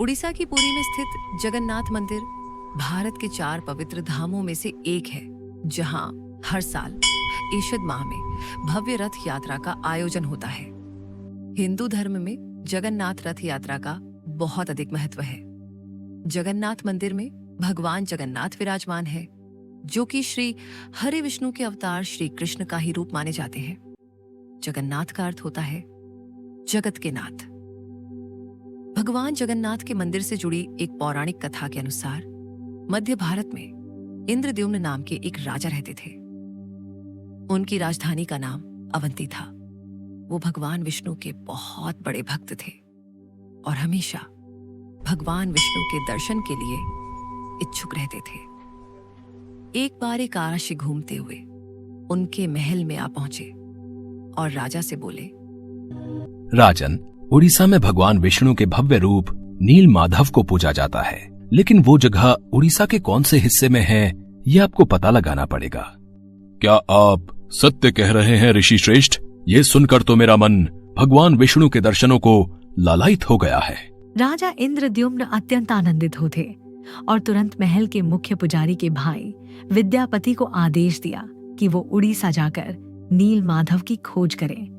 उड़ीसा की पुरी में स्थित जगन्नाथ मंदिर भारत के 4 पवित्र धामों में से एक है, जहां हर साल ईशद माह में भव्य रथ यात्रा का आयोजन होता है। हिंदू धर्म में जगन्नाथ रथ यात्रा का बहुत अधिक महत्व है। जगन्नाथ मंदिर में भगवान जगन्नाथ विराजमान है, जो कि श्री हरि विष्णु के अवतार श्री कृष्ण का ही रूप माने जाते हैं। जगन्नाथ का अर्थ होता है जगत के नाथ। भगवान जगन्नाथ के मंदिर से जुड़ी एक पौराणिक कथा के अनुसार मध्य भारत में इंद्रद्युम्न नाम के एक राजा रहते थे। उनकी राजधानी का नाम अवंती था। वो भगवान विष्णु के बहुत बड़े भक्त थे और हमेशा भगवान विष्णु के दर्शन के लिए इच्छुक रहते थे। एक बार एक आराशी घूमते हुए उनके महल में आ पहुंचे और राजा से बोले, राजन, उड़ीसा में भगवान विष्णु के भव्य रूप नील माधव को पूजा जाता है, लेकिन वो जगह उड़ीसा के कौन से हिस्से में है, ये आपको पता लगाना पड़ेगा। क्या आप सत्य कह रहे हैं ऋषि श्रेष्ठ? ये सुनकर तो मेरा मन भगवान विष्णु के दर्शनों को लालायित हो गया है। राजा इंद्रद्युम्न अत्यंत आनंदित हो थे और तुरंत महल के मुख्य पुजारी के भाई विद्यापति को आदेश दिया कि वो उड़ीसा जाकर नील माधव की खोज करें।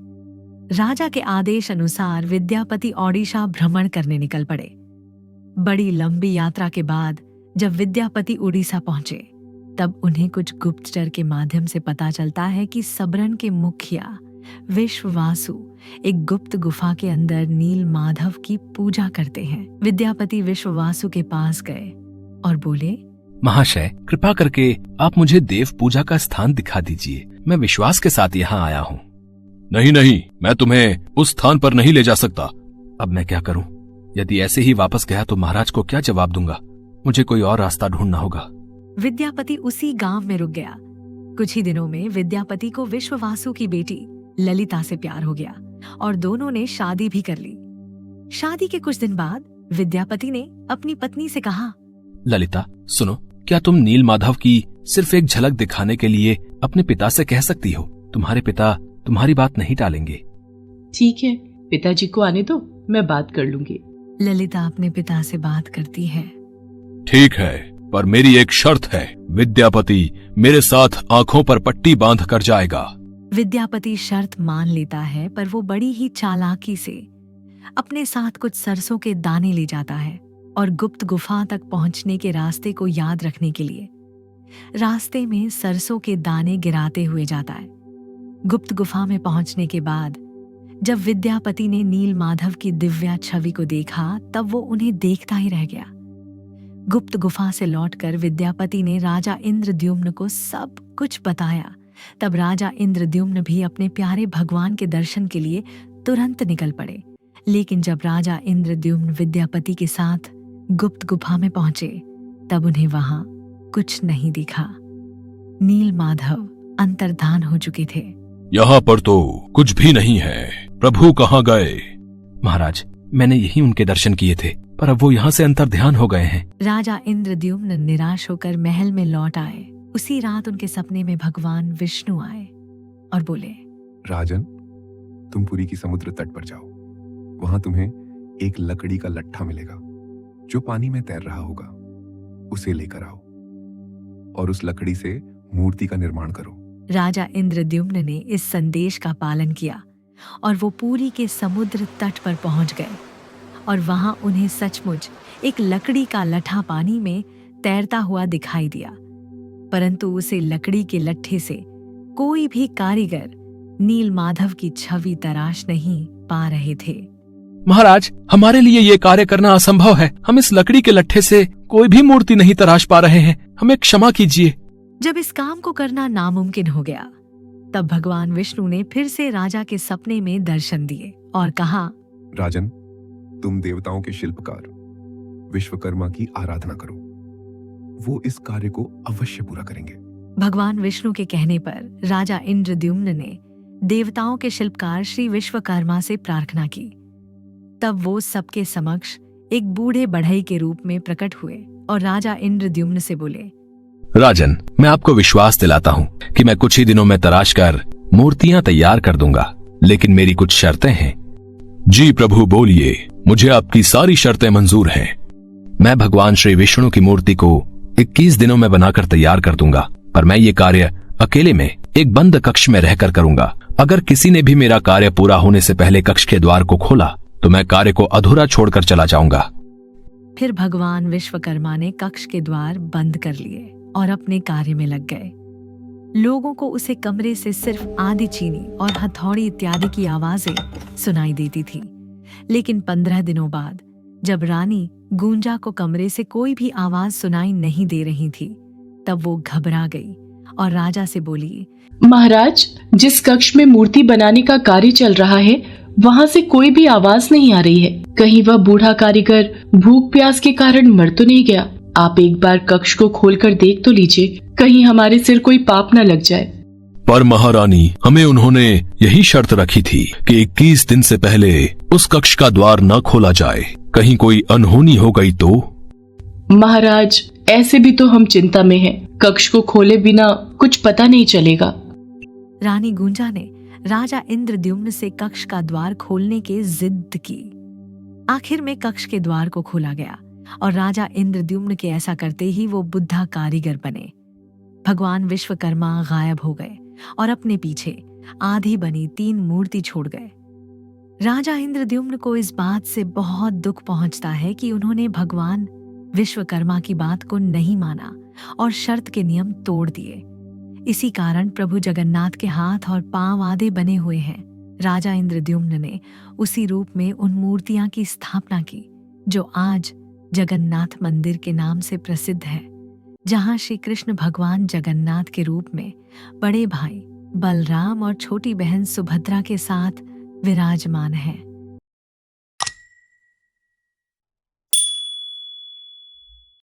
राजा के आदेश अनुसार विद्यापति ओडिशा भ्रमण करने निकल पड़े। बड़ी लंबी यात्रा के बाद जब विद्यापति उड़ीसा पहुंचे, तब उन्हें कुछ गुप्तचर के माध्यम से पता चलता है कि सबरन के मुखिया विश्ववासु एक गुप्त गुफा के अंदर नील माधव की पूजा करते हैं। विद्यापति विश्ववासु के पास गए और बोले, महाशय, कृपा करके आप मुझे देव पूजा का स्थान दिखा दीजिए। मैं विश्वास के साथ यहाँ आया हूँ। नहीं, मैं तुम्हें उस स्थान पर नहीं ले जा सकता। अब मैं क्या करूं? यदि ऐसे ही वापस गया तो महाराज को क्या जवाब दूंगा? मुझे कोई और रास्ता ढूंढना होगा। विद्यापति उसी गांव में रुक गया। कुछ ही दिनों में विद्यापति को विश्ववासु की बेटी ललिता से प्यार हो गया और दोनों ने शादी भी कर ली। शादी के कुछ दिन बाद विद्यापति ने अपनी पत्नी से कहा, ललिता, सुनो, क्या तुम नील माधव की सिर्फ एक झलक दिखाने के लिए अपने पिता से कह सकती हो? तुम्हारे पिता तुम्हारी बात नहीं टालेंगे। ठीक है, पिताजी को आने दो, मैं बात कर लूंगी। ललिता अपने पिता से बात करती है। ठीक है, पर मेरी एक शर्त है। विद्यापति मेरे साथ आंखों पर पट्टी बांध कर जाएगा। विद्यापति शर्त मान लेता है, पर वो बड़ी ही चालाकी से अपने साथ कुछ सरसों के दाने ले जाता है और गुप्त गुफा तक पहुंचने के रास्ते को याद रखने के लिए रास्ते में सरसों के दाने गिराते हुए जाता है। गुप्त गुफा में पहुंचने के बाद जब विद्यापति ने नील माधव की दिव्या छवि को देखा, तब वो उन्हें देखता ही रह गया। गुप्त गुफा से लौटकर विद्यापति ने राजा इंद्रद्युम्न को सब कुछ बताया। तब राजा इंद्रद्युम्न भी अपने प्यारे भगवान के दर्शन के लिए तुरंत निकल पड़े। लेकिन जब राजा इंद्रद्युम्न विद्यापति के साथ गुप्त गुफा में पहुंचे, तब उन्हें वहां कुछ नहीं दिखा। नील माधव अंतर्धान हो चुके थे। यहाँ पर तो कुछ भी नहीं है। प्रभु कहाँ गए? महाराज, मैंने यही उनके दर्शन किए थे, पर अब वो यहाँ से अंतर्ध्यान हो गए हैं। राजा इंद्रद्युम्न निराश होकर महल में लौट आए। उसी रात उनके सपने में भगवान विष्णु आए और बोले, राजन, तुम पुरी की समुद्र तट पर जाओ। वहां तुम्हें एक लकड़ी का लट्ठा मिलेगा जो पानी में तैर रहा होगा। उसे लेकर आओ और उस लकड़ी से मूर्ति का निर्माण करो। राजा इंद्रद्युम्न ने इस संदेश का पालन किया और वो पुरी के समुद्र तट पर पहुंच गए और वहां उन्हें सचमुच एक लकड़ी का लट्ठा पानी में तैरता हुआ दिखाई दिया। परंतु उसे लकड़ी के लट्ठे से कोई भी कारीगर नील माधव की छवि तराश नहीं पा रहे थे। महाराज, हमारे लिए ये कार्य करना असंभव है। हम इस लकड़ी के लट्ठे से कोई भी मूर्ति नहीं तराश पा रहे हैं। हमें क्षमा कीजिए। जब इस काम को करना नामुमकिन हो गया, तब भगवान विष्णु ने फिर से राजा के सपने में दर्शन दिए और कहा, राजन, तुम देवताओं के शिल्पकार विश्वकर्मा की आराधना करो। वो इस कार्य को अवश्य पूरा करेंगे। भगवान विष्णु के कहने पर राजा इंद्रद्युम्न ने देवताओं के शिल्पकार श्री विश्वकर्मा से प्रार्थना की। तब वो सबके समक्ष एक बूढ़े बढ़ई के रूप में प्रकट हुए और राजा इंद्रद्युम्न से बोले, राजन, मैं आपको विश्वास दिलाता हूँ कि मैं कुछ ही दिनों में तराश कर मूर्तियां तैयार कर दूंगा, लेकिन मेरी कुछ शर्तें हैं। जी प्रभु बोलिए, मुझे आपकी सारी शर्तें मंजूर हैं। मैं भगवान श्री विष्णु की मूर्ति को 21 दिनों में बनाकर तैयार कर दूंगा, पर मैं ये कार्य अकेले में एक बंद कक्ष में रहकर करूंगा। अगर किसी ने भी मेरा कार्य पूरा होने से पहले कक्ष के द्वार को खोला तो मैं कार्य को अधूरा छोड़कर चला जाऊंगा। फिर भगवान विश्वकर्मा ने कक्ष के द्वार बंद कर लिए और अपने कार्य में लग गए। लोगों को उसे कमरे से सिर्फ आधी चीनी और हथौड़ी इत्यादि की आवाजें सुनाई देती थी। लेकिन 15 दिनों बाद जब रानी गूंजा को कमरे से कोई भी आवाज सुनाई नहीं दे रही थी, तब वो घबरा गई और राजा से बोली, महाराज, जिस कक्ष में मूर्ति बनाने का कार्य चल रहा है वहाँ से कोई भी आवाज नहीं आ रही है। कहीं वह बूढ़ा कारीगर भूख प्यास के कारण मर तो नहीं गया? आप एक बार कक्ष को खोलकर देख तो लीजिए, कहीं हमारे सिर कोई पाप न लग जाए। पर महारानी, हमें उन्होंने यही शर्त रखी थी कि 21 दिन से पहले उस कक्ष का द्वार न खोला जाए। कहीं कोई अनहोनी हो गई तो? महाराज, ऐसे भी तो हम चिंता में हैं। कक्ष को खोले बिना कुछ पता नहीं चलेगा। रानी गूंजा ने राजा इंद्रद्युम्न से कक्ष का द्वार खोलने की जिद की। आखिर में कक्ष के द्वार को खोला गया और राजा इंद्रद्युम्न के ऐसा करते ही वो बुद्धा कारीगर बने। भगवान विश्वकर्मा गायब हो गए और अपने पीछे आधी बनी 3 मूर्ति छोड़ गए। राजा इंद्रद्युम्न को इस बात से बहुत दुख पहुंचता है कि उन्होंने भगवान विश्वकर्मा की बात को नहीं माना और शर्त के नियम तोड़ दिए। इसी कारण प्रभु जगन्नाथ के हाथ और पांव आधे बने हुए हैं। राजा इंद्रद्युम्न ने उसी रूप में उन मूर्तियां की स्थापना की जो आज जगन्नाथ मंदिर के नाम से प्रसिद्ध है, जहां श्री कृष्ण भगवान जगन्नाथ के रूप में बड़े भाई बलराम और छोटी बहन सुभद्रा के साथ विराजमान हैं।